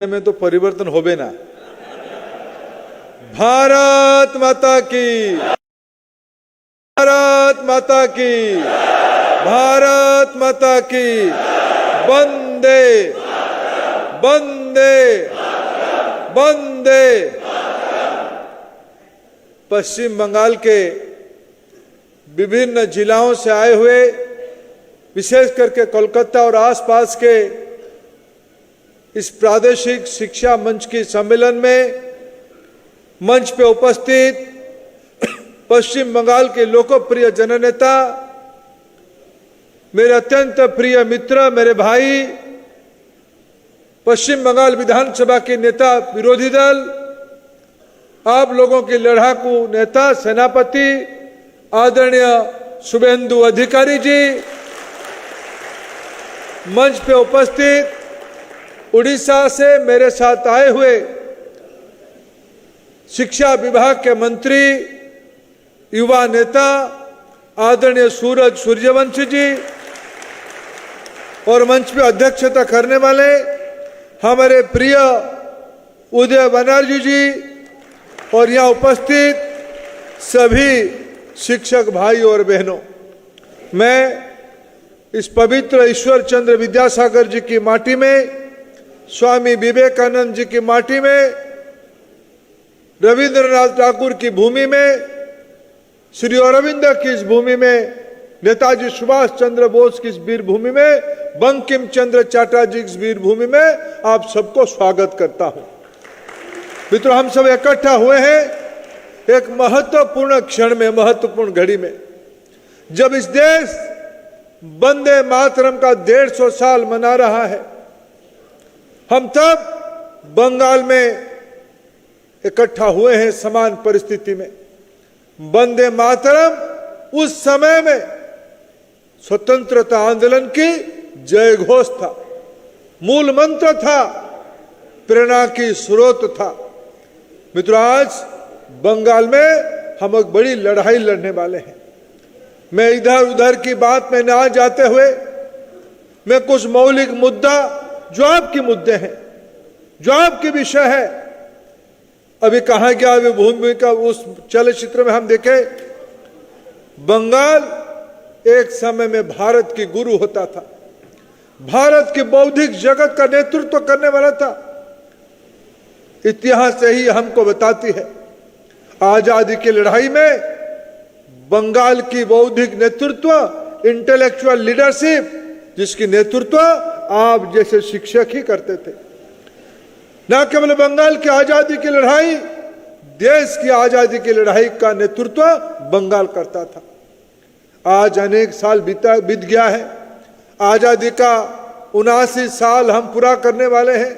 में तो परिवर्तन होबे ना। भारत माता की, भारत माता की, भारत माता की। वंदे वंदे वंदे। पश्चिम बंगाल के विभिन्न जिलाओं से आए हुए, विशेष करके कोलकाता और आसपास के इस प्रादेशिक शिक्षा मंच के सम्मेलन में मंच पे उपस्थित पश्चिम बंगाल के लोकप्रिय जननेता, मेरे अत्यंत प्रिय मित्र, मेरे भाई, पश्चिम बंगाल विधानसभा के नेता विरोधी दल, आप लोगों के लड़ाकू नेता सेनापति आदरणीय शुभेंदु अधिकारी जी, मंच पे उपस्थित उड़ीसा से मेरे साथ आए हुए शिक्षा विभाग के मंत्री, युवा नेता आदरणीय सूरज सूर्यवंशी जी, और मंच पे अध्यक्षता करने वाले हमारे प्रिय उदय बनर्जी जी, और यहाँ उपस्थित सभी शिक्षक भाई और बहनों, मैं इस पवित्र ईश्वर चंद्र विद्यासागर जी की माटी में, स्वामी विवेकानंद जी की माटी में, रविंद्रनाथ ठाकुर की भूमि में, श्री अरविंद की इस भूमि में, नेताजी सुभाष चंद्र बोस की इस वीर भूमि में, बंकिम चंद्र चटर्जी की इस वीर भूमि में आप सबको स्वागत करता हूं। मित्रों, हम सब इकट्ठा हुए हैं एक महत्वपूर्ण क्षण में, महत्वपूर्ण घड़ी में, जब इस देश वंदे मातरम का 150 साल मना रहा है। हम तब बंगाल में इकट्ठा हुए हैं समान परिस्थिति में। वंदे मातरम उस समय में स्वतंत्रता आंदोलन की जय घोष था, मूल मंत्र था, प्रेरणा की स्रोत था। मित्रों, आज बंगाल में हम एक बड़ी लड़ाई लड़ने वाले हैं। मैं इधर उधर की बात में ना जाते हुए, मैं कुछ मौलिक मुद्दा जो आपके मुद्दे हैं, जो आपके विषय है, अभी कहा गया, अभी भूमिका उस चलचित्र में हम देखे, बंगाल एक समय में भारत की गुरु होता था, भारत के बौद्धिक जगत का नेतृत्व करने वाला था। इतिहास से ही हमको बताती है, आजादी की लड़ाई में बंगाल की बौद्धिक नेतृत्व, इंटेलेक्चुअल लीडरशिप, जिसकी नेतृत्व आप जैसे शिक्षक ही करते थे। न केवल बंगाल की आजादी की लड़ाई, देश की आजादी की लड़ाई का नेतृत्व बंगाल करता था। आज अनेक साल बीत गया है, आजादी का 79 साल हम पूरा करने वाले हैं,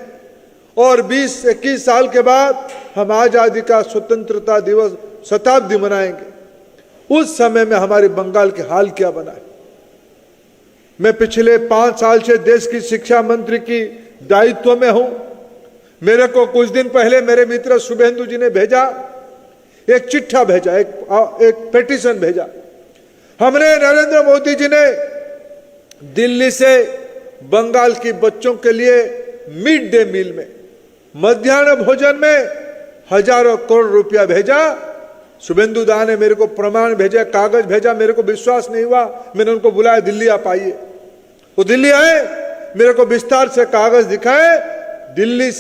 और 20-21 साल के बाद हम आजादी का स्वतंत्रता दिवस शताब्दी मनाएंगे। उस समय में हमारे बंगाल के हाल क्या बना है। मैं पिछले 5 साल से देश की शिक्षा मंत्री की दायित्व में हूं। मेरे को कुछ दिन पहले मेरे मित्र शुभेंदु जी ने भेजा, एक चिट्ठा भेजा, एक पेटिशन भेजा। हमने, नरेंद्र मोदी जी ने दिल्ली से बंगाल के बच्चों के लिए मिड डे मील में, मध्याह्न भोजन में हजारों करोड़ रुपया भेजा। शुभेंदु दा ने मेरे को प्रमाण भेजा, कागज भेजा, मेरे को विश्वास नहीं हुआ। मैंने उनको बुलाया, दिल्ली आप आइए। वो दिल्ली आए, मेरे को विस्तार से कागज दिखाए। दिल्ली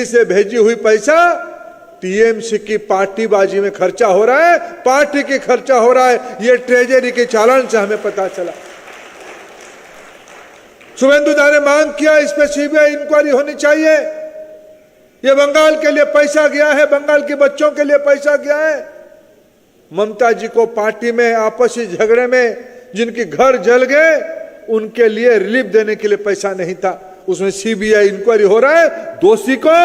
से भेजी हुई पैसा टीएमसी की पार्टीबाजी में खर्चा हो रहा है, पार्टी की खर्चा हो रहा है, ये ट्रेजरी के चालान से हमें पता चला। शुभेंदु दा ने मांग किया, इस पे सीबीआई इंक्वायरी होनी चाहिए। ये बंगाल के लिए पैसा गया है, बंगाल के बच्चों के लिए पैसा गया है। ममता जी को पार्टी में आपसी झगड़े में जिनके घर जल गए, उनके लिए रिलीफ देने के लिए पैसा नहीं था। उसमें सीबीआई इंक्वायरी हो रहा है। दोषी को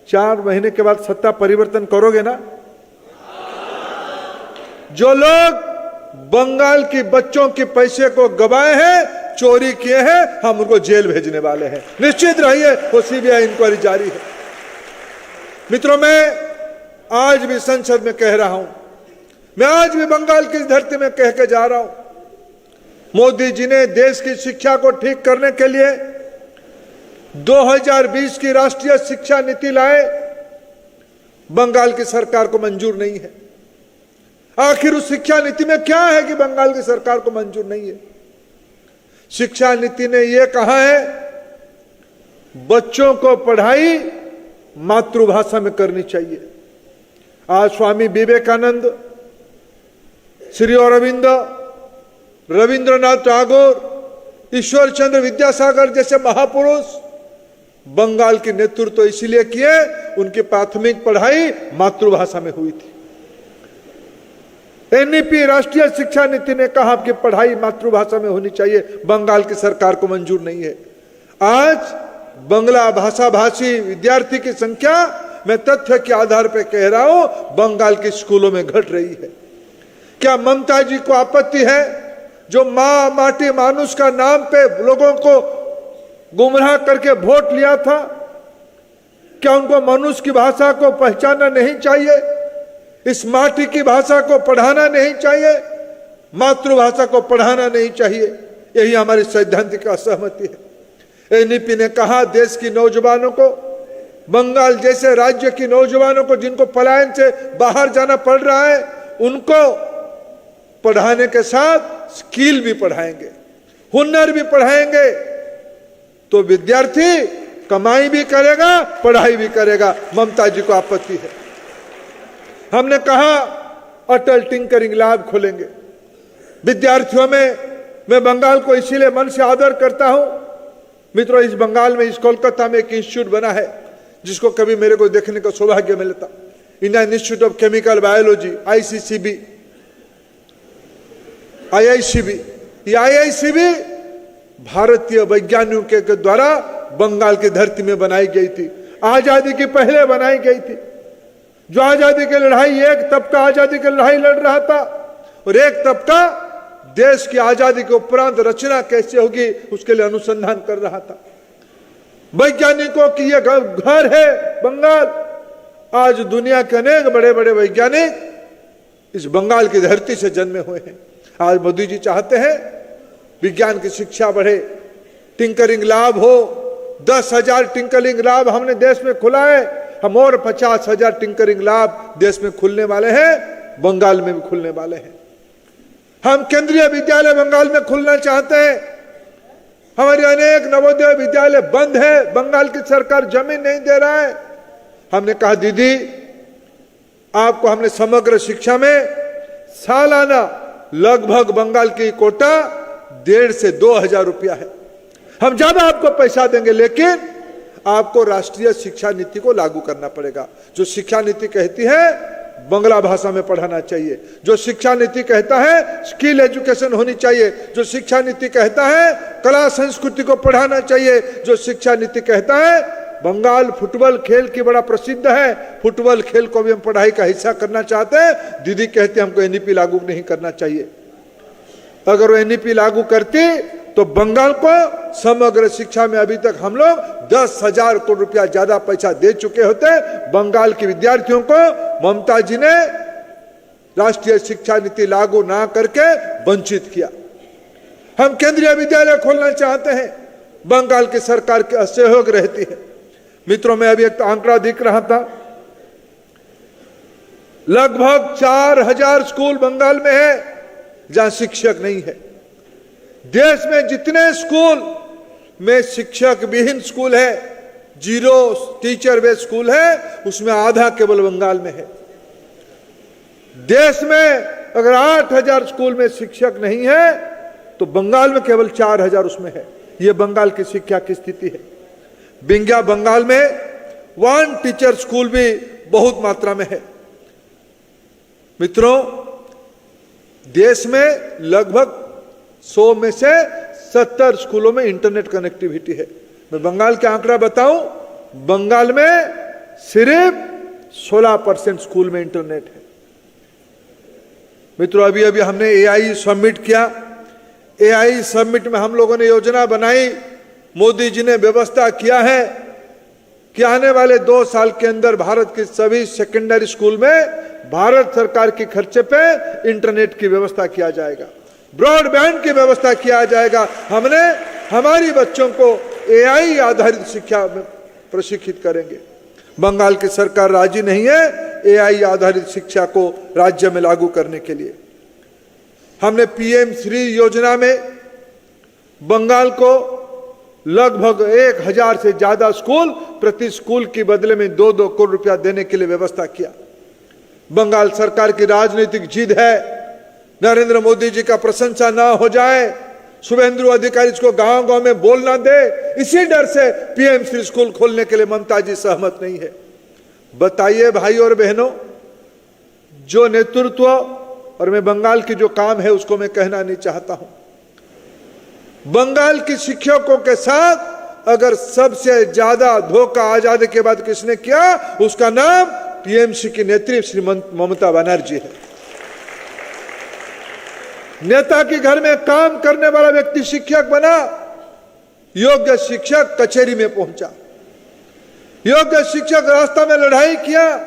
4 महीने के बाद सत्ता परिवर्तन करोगे ना? जो लोग बंगाल के बच्चों के पैसे को गवाए हैं, चोरी किए हैं, हम उनको जेल भेजने वाले हैं। निश्चित रहिए, वो सीबीआई इंक्वायरी जारी है। मित्रों, मैं आज भी संसद में कह रहा हूं, मैं आज भी बंगाल की धरती में कह के जा रहा हूं, मोदी जी ने देश की शिक्षा को ठीक करने के लिए 2020 की राष्ट्रीय शिक्षा नीति लाए, बंगाल की सरकार को मंजूर नहीं है। आखिर उस शिक्षा नीति में क्या है कि बंगाल की सरकार को मंजूर नहीं है? शिक्षा नीति ने यह कहा है बच्चों को पढ़ाई मातृभाषा में करनी चाहिए। आज स्वामी विवेकानंद, श्री अरविंद, रविंद्रनाथ टैगोर, ईश्वर चंद्र विद्यासागर जैसे महापुरुष बंगाल की नेतृत्व इसलिए किए, उनकी प्राथमिक पढ़ाई मातृभाषा में हुई थी। एनईपी राष्ट्रीय शिक्षा नीति ने कहा कि पढ़ाई मातृभाषा में होनी चाहिए, बंगाल की सरकार को मंजूर नहीं है। आज बंगला भाषा भाषी विद्यार्थी की संख्या मैं तथ्य के आधार पर कह रहा हूं बंगाल के स्कूलों में घट रही है। क्या ममता जी को आपत्ति है जो मां माटी मानुष का नाम पे लोगों को गुमराह करके वोट लिया था? क्या उनको मनुष्य की भाषा को पहचानना नहीं चाहिए? इस माटी की भाषा को पढ़ाना नहीं चाहिए? मातृभाषा को पढ़ाना नहीं चाहिए? यही हमारी सैद्धांतिक असहमति है। एनईपी ने कहा देश की नौजवानों को, बंगाल जैसे राज्य की नौजवानों को जिनको पलायन से बाहर जाना पड़ रहा है, उनको पढ़ाने के साथ स्किल भी पढ़ाएंगे, हुनर भी पढ़ाएंगे, तो विद्यार्थी कमाई भी करेगा, पढ़ाई भी करेगा। ममता जी को आपत्ति है। हमने कहा अटल टिंकरिंग लैब खोलेंगे विद्यार्थियों में। मैं बंगाल को इसीलिए मन से आदर करता हूं मित्रों। इस बंगाल में, इस कोलकाता में एक इंस्टीट्यूट बना है जिसको कभी मेरे को देखने का सौभाग्य मिलता, Indian institute of chemical biology, ICCB, IICB। ये IICB भारतीय वैज्ञानिकों के द्वारा बंगाल की धरती में बनाई गई थी। आजादी की पहले बनाई गई थी। जो आजादी की लड़ाई, एक तबका आजादी की लड़ाई लड़ रहा था और एक तबका देश की आजादी के उपरांत रचना कैसे होगी उसके लिए अनुसंधान कर रहा था। वैज्ञानिकों की यह घर है बंगाल। आज दुनिया के अनेक बड़े बड़े वैज्ञानिक इस बंगाल की धरती से जन्मे हुए हैं। आज मोदी जी चाहते हैं विज्ञान की शिक्षा बढ़े, टिंकरिंग लैब हो। 10,000 टिंकरिंग लैब हमने देश में खुला है। हम और 50,000 टिंकरिंग लैब देश में खुलने वाले हैं, बंगाल में भी खुलने वाले हैं। हम केंद्रीय विद्यालय बंगाल में खुलना चाहते हैं। हमारे अनेक नवोदय विद्यालय बंद है, बंगाल की सरकार जमीन नहीं दे रहा है। हमने कहा दीदी आपको हमने समग्र शिक्षा में सालाना लगभग बंगाल की कोटा 1,500 से 2,000 रुपया है। हम ज्यादा आपको पैसा देंगे, लेकिन आपको राष्ट्रीय शिक्षा नीति को लागू करना पड़ेगा। जो शिक्षा नीति कहती है बंगला भाषा में पढ़ाना चाहिए, जो शिक्षा नीति कहता है स्किल एजुकेशन होनी चाहिए, जो शिक्षा नीति कहता है कला संस्कृति को पढ़ाना चाहिए, जो शिक्षा नीति कहता है बंगाल फुटबॉल खेल की बड़ा प्रसिद्ध है, फुटबॉल खेल को भी हम पढ़ाई का हिस्सा करना चाहते हैं। दीदी कहते हमको एनईपी लागू नहीं करना चाहिए। अगर वो एनईपी लागू करती तो बंगाल को समग्र शिक्षा में अभी तक हम लोग 10,000 करोड़ रुपया ज्यादा पैसा दे चुके होते। बंगाल के विद्यार्थियों को ममता जी ने राष्ट्रीय शिक्षा नीति लागू ना करके वंचित किया। हम केंद्रीय विद्यालय खोलना चाहते हैं, बंगाल की सरकार के असहयोग रहती है। मित्रों में अभी एक आंकड़ा दिख रहा था, लगभग 4,000 स्कूल बंगाल में है जहां शिक्षक नहीं है। देश में जितने स्कूल में शिक्षक विहीन स्कूल है, जीरो टीचर बेस्ड स्कूल है, उसमें आधा केवल बंगाल में है। देश में अगर 8,000 स्कूल में शिक्षक नहीं है तो बंगाल में केवल 4,000 उसमें है। यह बंगाल की शिक्षा की स्थिति है। बिंगिया बंगाल में 1 टीचर स्कूल भी बहुत मात्रा में है। मित्रों, देश में लगभग 100 में से 70 स्कूलों में इंटरनेट कनेक्टिविटी है। मैं बंगाल के आंकड़ा बताऊं, बंगाल में सिर्फ 16% स्कूल में इंटरनेट है। मित्रों, अभी अभी हमने AI समिट किया। AI समिट में हम लोगों ने योजना बनाई, मोदी जी ने व्यवस्था किया है कि आने वाले 2 साल के अंदर भारत के सभी सेकेंडरी स्कूल में भारत सरकार के खर्चे पे इंटरनेट की व्यवस्था किया जाएगा, ब्रॉडबैंड की व्यवस्था किया जाएगा। हमने हमारी बच्चों को एआई आधारित शिक्षा में प्रशिक्षित करेंगे। बंगाल की सरकार राजी नहीं है एआई आधारित शिक्षा को राज्य में लागू करने के लिए। हमने पीएम श्री योजना में बंगाल को लगभग 1000 से ज्यादा स्कूल, प्रति स्कूल की बदले में 2-2 करोड़ रुपया देने के लिए व्यवस्था किया। बंगाल सरकार की राजनीतिक जिद है, नरेंद्र मोदी जी का प्रशंसा ना हो जाए, शुभेंदु अधिकारी इसको गांव गांव में बोलना दे, इसी डर से पीएम श्री स्कूल खोलने के लिए ममता जी सहमत नहीं है। बताइए भाई और बहनों, जो नेतृत्व, और मैं बंगाल की जो काम है उसको मैं कहना नहीं चाहता हूं, बंगाल की शिक्षकों के साथ अगर सबसे ज्यादा धोखा आजादी के बाद किसने किया, उसका नाम टीएमसी की नेत्री श्री ममता बनर्जी है। नेता के घर में काम करने वाला व्यक्ति शिक्षक बना, योग्य शिक्षक कचहरी में पहुंचा, योग्य शिक्षक रास्ता में लड़ाई किया,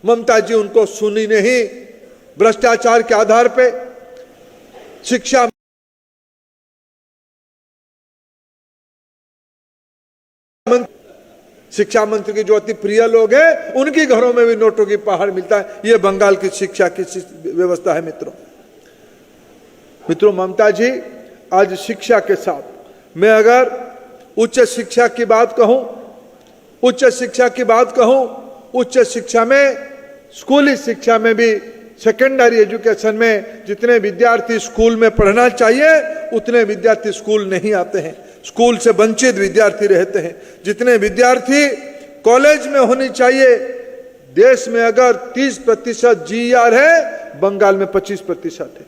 ममता जी उनको सुनी नहीं। भ्रष्टाचार के आधार पे शिक्षा मंत्री के जो अति प्रिय लोग हैं, उनके घरों में भी नोटों की पहाड़ मिलता है। ये बंगाल की शिक्षा की व्यवस्था है। मित्रों, ममता जी आज शिक्षा के साथ, मैं अगर उच्च शिक्षा की बात कहूं, उच्च शिक्षा में, स्कूली शिक्षा में भी, सेकेंडरी एजुकेशन में जितने विद्यार्थी स्कूल में पढ़ना चाहिए उतने विद्यार्थी स्कूल नहीं आते हैं, स्कूल से वंचित विद्यार्थी रहते हैं। जितने विद्यार्थी कॉलेज में होनी चाहिए, देश में अगर 30% जीआर है, बंगाल में 25% है।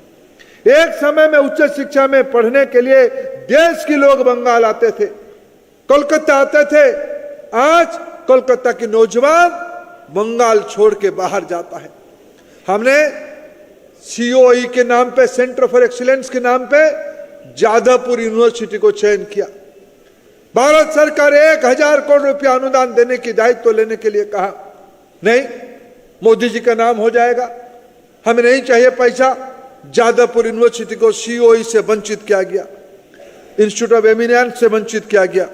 एक समय में उच्च शिक्षा में पढ़ने के लिए देश के लोग बंगाल आते थे, कोलकाता आते थे। आज कोलकाता के नौजवान बंगाल छोड़ के बाहर जाता है। हमने सीओई के नाम पे, सेंटर फॉर एक्सीलेंस के नाम पे जादवपुर यूनिवर्सिटी को चयन किया। भारत सरकार 1000 करोड़ रुपया अनुदान देने की दायित्व लेने के लिए कहा, नहीं, मोदी जी का नाम हो जाएगा, हमें नहीं चाहिए पैसा। जादवपुर यूनिवर्सिटी को सीओई से वंचित किया गया, इंस्टीट्यूट ऑफ एमिनेंस से वंचित किया गया।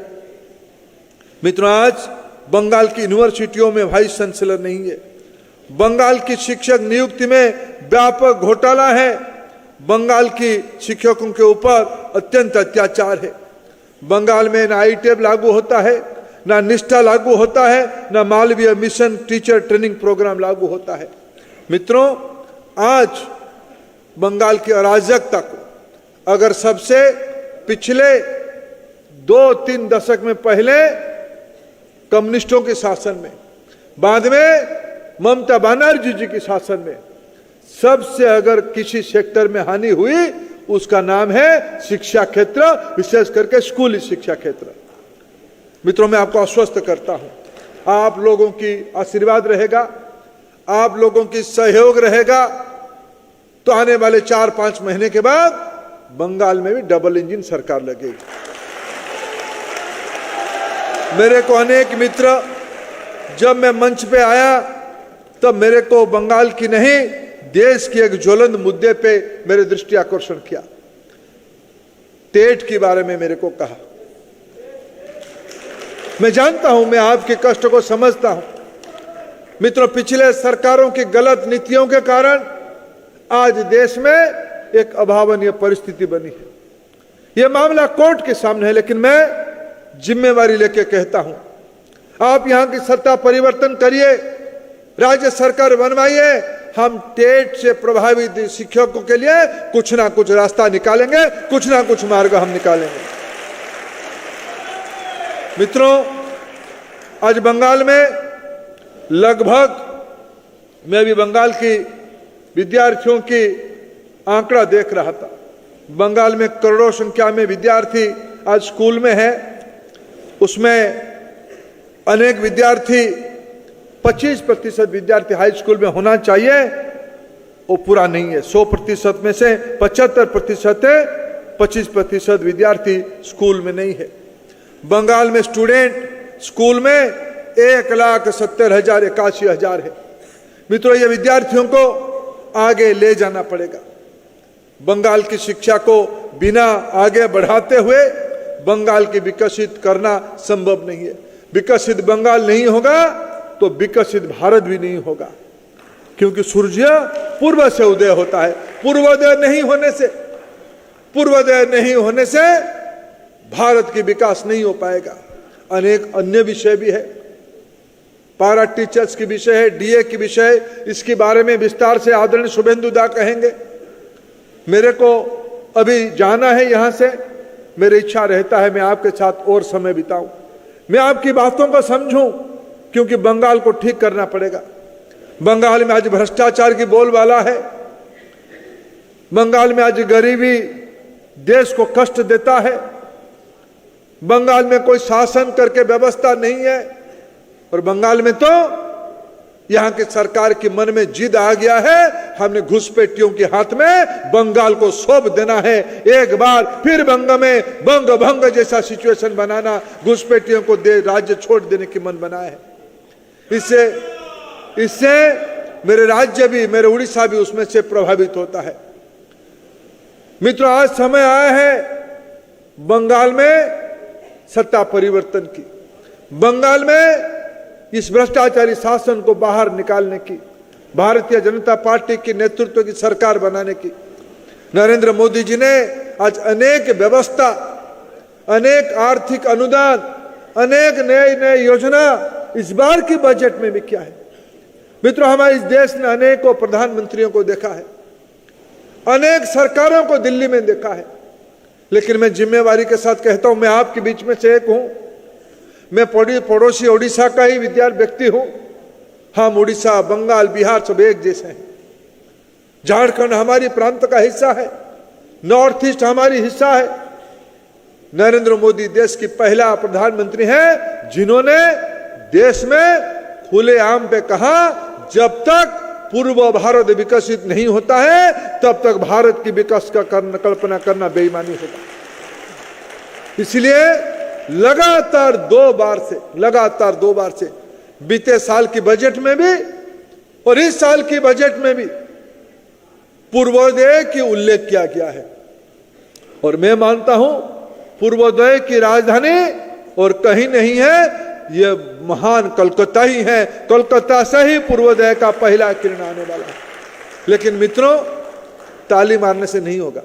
मित्रों, आज बंगाल की यूनिवर्सिटियों में वाइस चांसलर नहीं है, बंगाल की शिक्षक नियुक्ति में व्यापक घोटाला है, बंगाल की शिक्षकों के ऊपर अत्यंत अत्याचार है। बंगाल में ना ITEB लागू होता है, ना निष्ठा लागू होता है, ना Malaviya mission teacher training program लागू होता है। मित्रों, आज बंगाल की अराजकता को अगर सबसे पिछले 2-3 दशक में पहले कम्युनिस्टों के शासन में, बाद में ममता बनर्जी जी के शासन में सबसे अगर किसी सेक्टर में हानि हुई, उसका नाम है शिक्षा क्षेत्र, विशेष करके स्कूली शिक्षा क्षेत्र। मित्रों, मैं आपको आश्वस्त करता हूं, आप लोगों की आशीर्वाद रहेगा, आप लोगों की सहयोग रहेगा, तो आने वाले 4-5 महीने के बाद बंगाल में भी डबल इंजन सरकार लगेगी। मेरे को अनेक मित्र, जब मैं मंच पे आया तब मेरे को बंगाल की नहीं, देश के एक ज्वलंत मुद्दे पे मेरे दृष्टि आकर्षण किया। टेट के बारे में मेरे को कहा। मैं जानता हूं, मैं आपके कष्ट को समझता हूं। मित्रों, पिछले सरकारों की गलत नीतियों के कारण आज देश में एक अभावनीय परिस्थिति बनी है। यह मामला कोर्ट के सामने है, लेकिन मैं जिम्मेवारी लेके कहता हूं, आप यहां की सत्ता परिवर्तन करिए, राज्य सरकार बनवाइए, हम टेट से प्रभावित शिक्षकों के लिए कुछ ना कुछ रास्ता निकालेंगे, कुछ ना कुछ मार्ग हम निकालेंगे। मित्रों, आज बंगाल में लगभग, मैं भी बंगाल की विद्यार्थियों की आंकड़ा देख रहा था, बंगाल में करोड़ों संख्या में विद्यार्थी आज स्कूल में है। उसमें अनेक विद्यार्थी, 25% विद्यार्थी हाई स्कूल में होना चाहिए, वो पूरा नहीं है। 100% में से 75% है, 25% विद्यार्थी स्कूल में नहीं है। बंगाल में स्टूडेंट स्कूल में 1,70,081 है। मित्रों, ये विद्यार्थियों को आगे ले जाना पड़ेगा। बंगाल की शिक्षा को बिना आगे बढ़ाते हुए बंगाल की विकसित करना संभव नहीं है। विकसित बंगाल नहीं होगा तो विकसित भारत भी नहीं होगा, क्योंकि सूर्य पूर्व से उदय होता है। पूर्वोदय नहीं होने से भारत की विकास नहीं हो पाएगा। अनेक अन्य विषय भी है, पारा टीचर्स की विषय है, डीए की विषय, इसके बारे में विस्तार से आदरणीय शुभेंदु दा कहेंगे। मेरे को अभी जाना है यहां से, मेरी इच्छा रहता है मैं आपके साथ और समय बिताऊं, मैं आपकी बातों को समझूं, क्योंकि बंगाल को ठीक करना पड़ेगा। बंगाल में आज भ्रष्टाचार की बोलबाला है, बंगाल में आज गरीबी देश को कष्ट देता है, बंगाल में कोई शासन करके व्यवस्था नहीं है, और बंगाल में तो यहां की सरकार के मन में जिद आ गया है, हमने घुसपैठियों के हाथ में बंगाल को सौंप देना है। एक बार फिर बंग में बंग भंग जैसा सिचुएशन बनाना, घुसपैठियों को राज्य छोड़ देने की मन बना है। इससे मेरे राज्य भी, मेरे उड़ीसा भी उसमें से प्रभावित होता है। मित्रों, आज समय आया है बंगाल में सत्ता परिवर्तन की, बंगाल में इस भ्रष्टाचारी शासन को बाहर निकालने की, भारतीय जनता पार्टी के नेतृत्व की सरकार बनाने की। नरेंद्र मोदी जी ने आज अनेक व्यवस्था, अनेक आर्थिक अनुदान, अनेक नए योजना इस बार की बजट में भी किया है। मित्रों, हमारे इस देश ने अनेकों प्रधानमंत्रियों को देखा है, अनेक सरकारों को दिल्ली में देखा है, लेकिन मैं जिम्मेवारी के साथ कहता हूं, मैं आपके बीच में से एक हूं। मैं पड़ोसी उड़ीसा का ही व्यक्ति हूं। हम उड़ीसा, बंगाल, बिहार सब एक जैसे हैं। झारखंड हमारी प्रांत का हिस्सा है, नॉर्थ ईस्ट हमारी हिस्सा है। नरेंद्र मोदी देश की पहला प्रधानमंत्री हैं जिन्होंने देश में खुलेआम पे कहा, जब तक पूर्व भारत विकसित नहीं होता है तब तक भारत की विकास का कल्पना करना बेईमानी होगा। इसलिए लगातार दो बार से बीते साल की बजट में भी और इस साल की बजट में भी पूर्वोदय की उल्लेख किया गया है। और मैं मानता हूं पूर्वोदय की राजधानी और कहीं नहीं है, ये महान कलकत्ता ही है। कलकत्ता से ही पूर्वोदय का पहला किरण आने वाला है। लेकिन मित्रों, ताली मारने से नहीं होगा,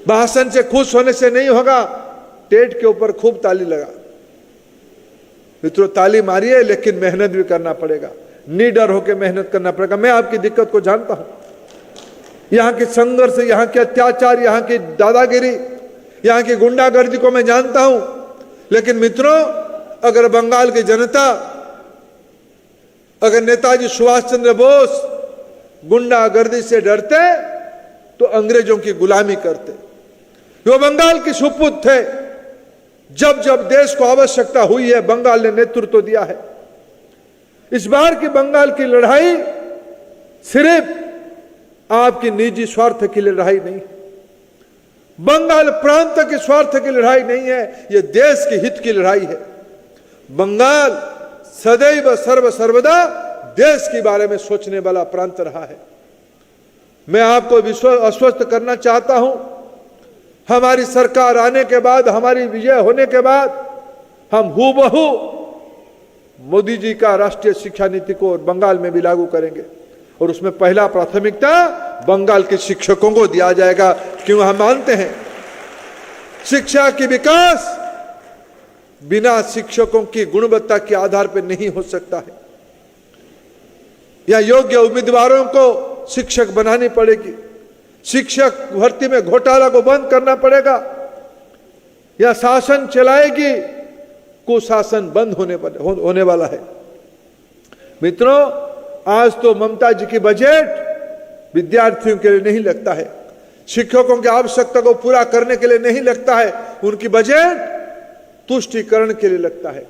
भाषण से खुश होने से नहीं होगा, टेट के ऊपर खूब ताली लगा। मित्रों, ताली मारिए, लेकिन मेहनत भी करना पड़ेगा, निडर होकर मेहनत करना पड़ेगा। मैं आपकी दिक्कत को जानता हूं, यहां के संघर्ष, यहां के अत्याचार, यहां की दादागिरी, यहां की गुंडागर्दी को मैं जानता हूं। लेकिन मित्रों, अगर बंगाल की जनता, अगर नेताजी सुभाष चंद्र बोस गुंडागर्दी से डरते तो अंग्रेजों की गुलामी करते। वो बंगाल के सुपुत्र थे। जब जब देश को आवश्यकता हुई है, बंगाल ने नेतृत्व दिया है। इस बार की बंगाल की लड़ाई सिर्फ आपकी निजी स्वार्थ की लड़ाई नहीं है, बंगाल प्रांत के स्वार्थ की लड़ाई नहीं है, यह देश के हित की लड़ाई है। बंगाल सदैव सर्वदा देश के बारे में सोचने वाला प्रांत रहा है। मैं आपको आश्वस्त करना चाहता हूं, हमारी सरकार आने के बाद, हमारी विजय होने के बाद, हम हूबहू मोदी जी का राष्ट्रीय शिक्षा नीति को बंगाल में भी लागू करेंगे। और उसमें पहला प्राथमिकता बंगाल के शिक्षकों को दिया जाएगा, क्यों हम मानते हैं शिक्षा की विकास बिना शिक्षकों की गुणवत्ता के आधार पर नहीं हो सकता है। या योग्य उम्मीदवारों को शिक्षक बनानी पड़ेगी, शिक्षक भर्ती में घोटाला को बंद करना पड़ेगा, या शासन चलाएगी, कुशासन बंद होने वाला है। मित्रों, आज तो ममता जी की बजट विद्यार्थियों के लिए नहीं लगता है, शिक्षकों की आवश्यकता को पूरा करने के लिए नहीं लगता है, उनकी बजट तुष्टीकरण के लिए लगता है,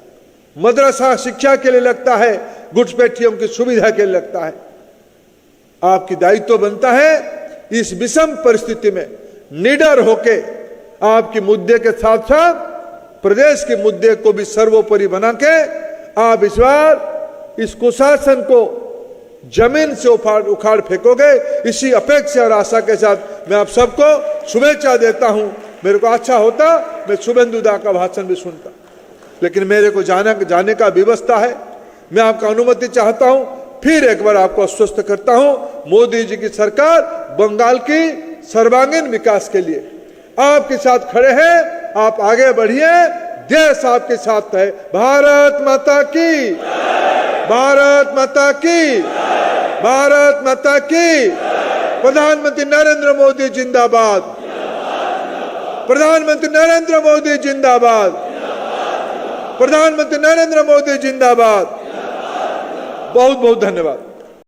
मदरसा शिक्षा के लिए लगता है, घुसपैठियों की सुविधा के लिए लगता है। आपकी दायित्व बनता है इस विषम परिस्थिति में निडर होके आपके मुद्दे के साथ साथ प्रदेश के मुद्दे को भी सर्वोपरि बना के आप इस बार इस कुशासन को जमीन से उखाड़ फेंकोगे। इसी अपेक्षा और आशा के साथ मैं आप सबको शुभेच्छा देता हूं। मेरे को अच्छा होता मैं शुभेंदु दा का भाषण भी सुनता, लेकिन मेरे को जाने का व्यवस्था है। मैं आपका अनुमति चाहता हूं, फिर एक बार आपको आश्वस्त करता हूं, मोदी जी की सरकार बंगाल की सर्वांगीण विकास के लिए आपके साथ खड़े हैं। आप आगे बढ़िए, देश आपके साथ है। भारत माता की, भारत माता की, भारत माता की। प्रधानमंत्री नरेंद्र मोदी जिंदाबाद, प्रधानमंत्री नरेंद्र मोदी जिंदाबाद, प्रधानमंत्री नरेंद्र मोदी जिंदाबाद। बहुत बहुत धन्यवाद।